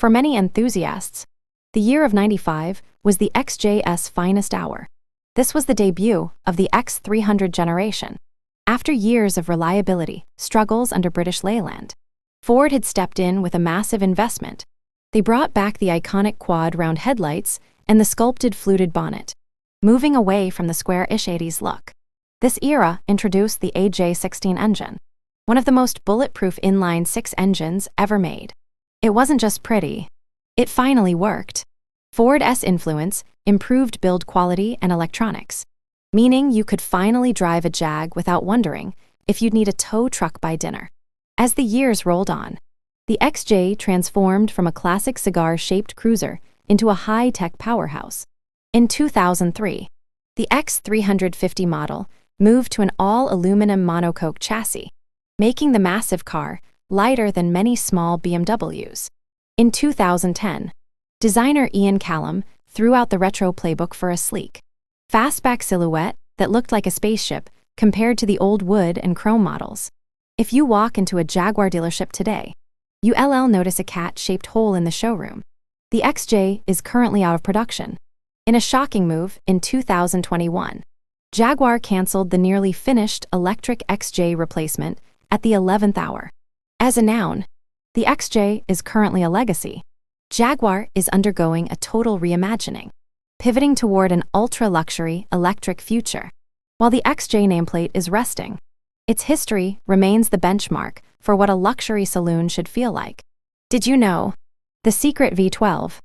For many enthusiasts, the year of '95 was the XJ's finest hour. This was the debut of the X300 generation. After years of reliability struggles under British Leyland, Ford had stepped in with a massive investment. They brought back the iconic quad-round headlights and the sculpted fluted bonnet, moving away from the square-ish '80s look. This era introduced the AJ16 engine, one of the most bulletproof inline-six engines ever made. It wasn't just pretty. It finally worked. Ford's influence improved build quality and electronics, meaning you could finally drive a Jag without wondering if you'd need a tow truck by dinner. As the years rolled on, the XJ transformed from a classic cigar-shaped cruiser into a high-tech powerhouse. In 2003, the X350 model moved to an all-aluminum monocoque chassis, making the massive car lighter than many small BMWs. In 2010, designer Ian Callum threw out the retro playbook for a sleek, fastback silhouette that looked like a spaceship compared to the old wood and chrome models. If you walk into a Jaguar dealership today, you'll notice a cat-shaped hole in the showroom. The XJ is currently out of production. In a shocking move in 2021, Jaguar canceled the nearly finished electric XJ replacement at the 11th hour. As a noun, the XJ is currently a legacy. Jaguar is undergoing a total reimagining, pivoting toward an ultra-luxury electric future. While the XJ nameplate is resting, its history remains the benchmark for what a luxury saloon should feel like. Did you know? The secret V12.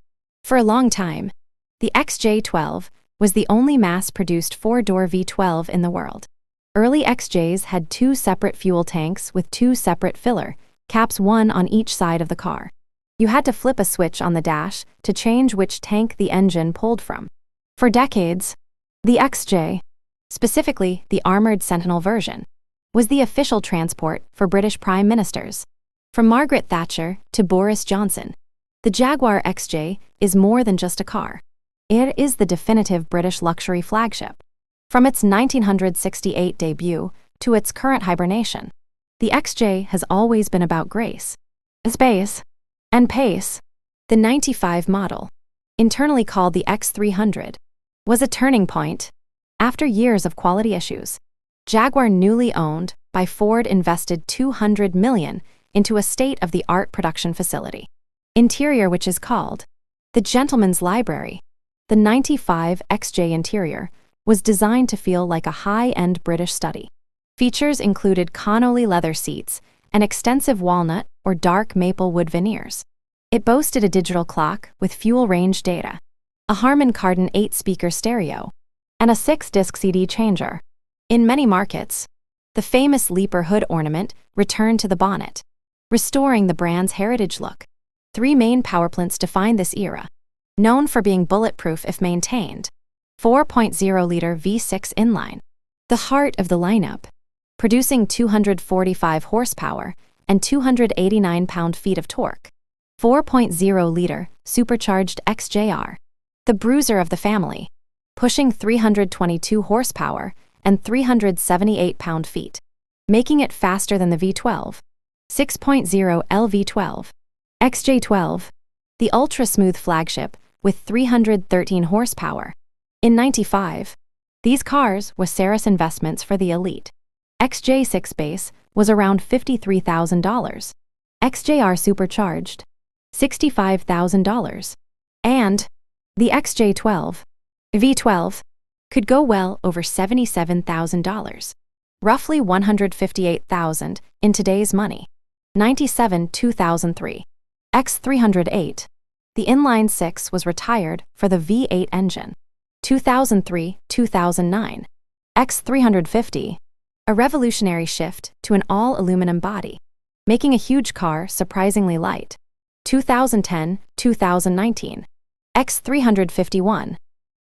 For a long time, the XJ12 was the only mass-produced four-door V12 in the world. Early XJs had two separate fuel tanks with two separate filler caps, one on each side of the car. You had to flip a switch on the dash to change which tank the engine pulled from. For decades, the XJ, specifically the armored Sentinel version, was the official transport for British prime ministers. From Margaret Thatcher to Boris Johnson, the Jaguar XJ is more than just a car. It is the definitive British luxury flagship. From its 1968 debut to its current hibernation, the XJ has always been about grace, space, and pace. The '95 model, internally called the X300, was a turning point. After years of quality issues, Jaguar, newly owned by Ford, invested $200 million into a state-of-the-art production facility. Interior, which is called the Gentleman's Library. The '95 XJ interior was designed to feel like a high-end British study. Features included Connolly leather seats and extensive walnut or dark maple wood veneers. It boasted a digital clock with fuel range data, a Harman Kardon 8-speaker stereo, and a 6-disc CD changer. In many markets, the famous leaper hood ornament returned to the bonnet, restoring the brand's heritage look. Three main powerplants define this era, known for being bulletproof if maintained. 4.0-liter V6 inline, the heart of the lineup, producing 245 horsepower and 289 pound-feet of torque. 4.0-liter supercharged XJR, the bruiser of the family, pushing 322 horsepower and 378 pound-feet, making it faster than the V12. 6.0 LV12. XJ12, the ultra-smooth flagship with 313 horsepower. In '95, these cars were Saris investments for the elite. XJ6 base was around $53,000. XJR supercharged, $65,000. And the XJ12, V12, could go well over $77,000, roughly $158,000 in today's money. '97-2003. X308. The inline-six was retired for the V8 engine. 2003-2009. X350, a revolutionary shift to an all-aluminum body, making a huge car surprisingly light. 2010-2019. X351.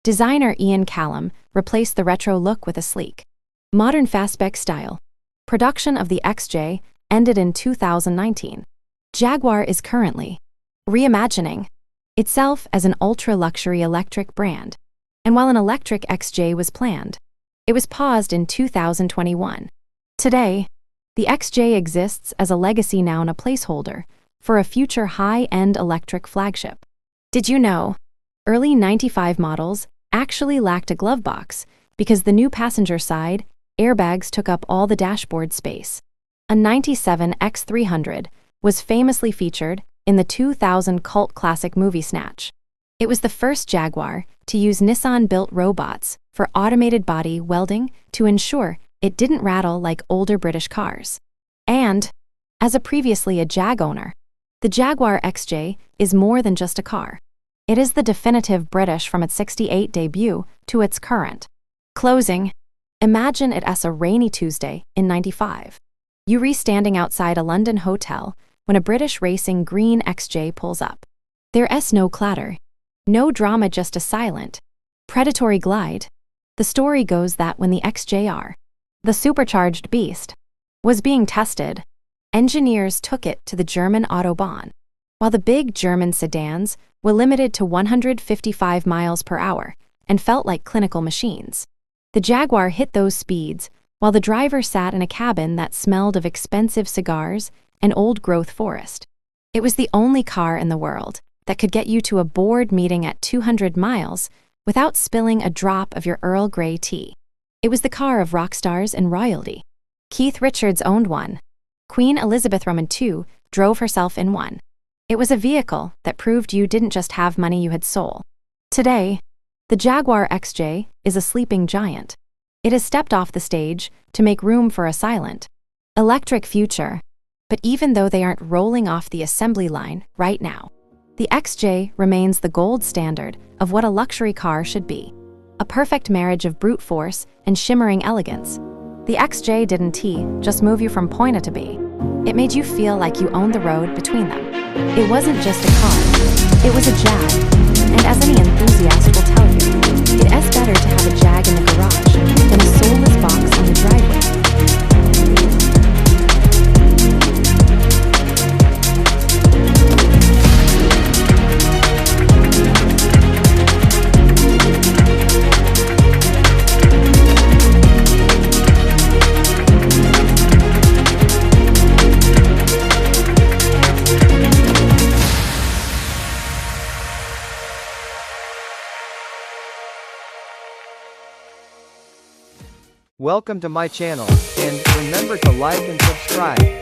Designer Ian Callum replaced the retro look with a sleek, modern fastback style. Production of the XJ ended in 2019. Jaguar is currently reimagining itself as an ultra-luxury electric brand, and while an electric XJ was planned, it was paused in 2021. Today, the XJ exists as a legacy now and a placeholder for a future high-end electric flagship. Did you know? Early 95 models actually lacked a glove box because the new passenger side airbags took up all the dashboard space. A 97 X300 was famously featured in the 2000 cult classic movie Snatch. It was the first Jaguar to use Nissan-built robots for automated body welding to ensure it didn't rattle like older British cars. And, as previously a Jag owner, the Jaguar XJ is more than just a car. It is the definitive British from its '68 debut to its current closing. Imagine it as a rainy Tuesday in '95. You standing outside a London hotel when a British racing green XJ pulls up. There's no clatter, no drama, just a silent, predatory glide. The story goes that when the XJR, the supercharged beast, was being tested, engineers took it to the German Autobahn. While the big German sedans were limited to 155 miles per hour and felt like clinical machines, the Jaguar hit those speeds while the driver sat in a cabin that smelled of expensive cigars and old-growth forest. It was the only car in the world that could get you to a board meeting at 200 miles without spilling a drop of your Earl Grey tea. It was the car of rock stars and royalty. Keith Richards owned one. Queen Elizabeth II drove herself in one. It was a vehicle that proved you didn't just have money, you had soul. Today, the Jaguar XJ is a sleeping giant. It has stepped off the stage to make room for a silent, electric future. But even though they aren't rolling off the assembly line right now, the XJ remains the gold standard of what a luxury car should be. A perfect marriage of brute force and shimmering elegance. The XJ didn't just move you from point A to B. It made you feel like you owned the road between them. It wasn't just a car, it was a Jag. And as any enthusiast will tell you, it is better to have a Jag in the garage than a soulless box on the driveway. Welcome to my channel, and remember to like and subscribe.